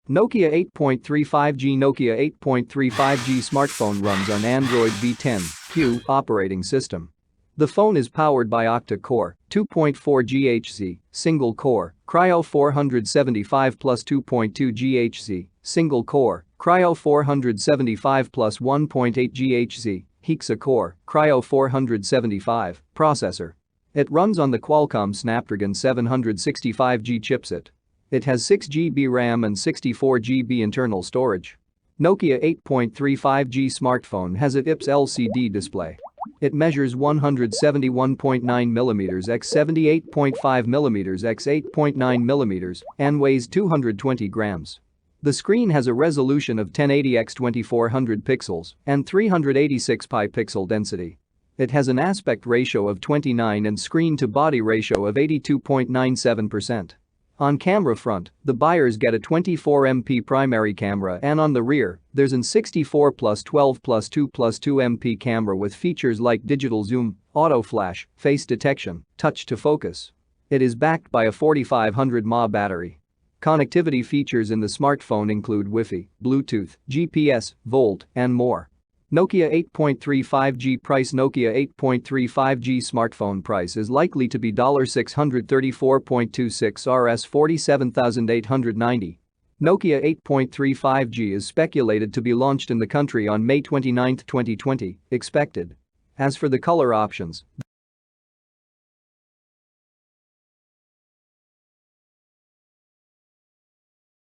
Nokia 8.3 5G Nokia 8.3 5G smartphone runs on Android V10Q operating system. The phone is powered by octa-core, 2.4 GHz, single-core, Cryo 475 plus 2.2 GHz, single-core, Cryo 475 plus 1.8 GHz, hexa-core, Cryo 475, processor. It runs on the Qualcomm Snapdragon 765G chipset. It has 6 GB RAM and 64 GB internal storage. Nokia 8.3 5G smartphone has a IPS LCD display. It measures 171.9 mm x 78.5 mm x 8.9 mm and weighs 220 grams. The screen has a resolution of 1080 x 2400 pixels and 386 pixel density. It has an aspect ratio of 29 and screen-to-body ratio of 82.97%. On camera front, the buyers get a 24MP primary camera, and on the rear, there's an 64 plus 12 plus 2 plus 2MP camera with features like digital zoom, auto flash, face detection, touch to focus. It is backed by a 4500 mAh battery. Connectivity features in the smartphone include Wi-Fi, Bluetooth, GPS, Volt, and more. Nokia 8.3 5G price. Nokia 8.3 5G smartphone price is likely to be $634.26 Rs 47,890. Nokia 8.3 5G is speculated to be launched in the country on May 29, 2020, expected. As for the color options,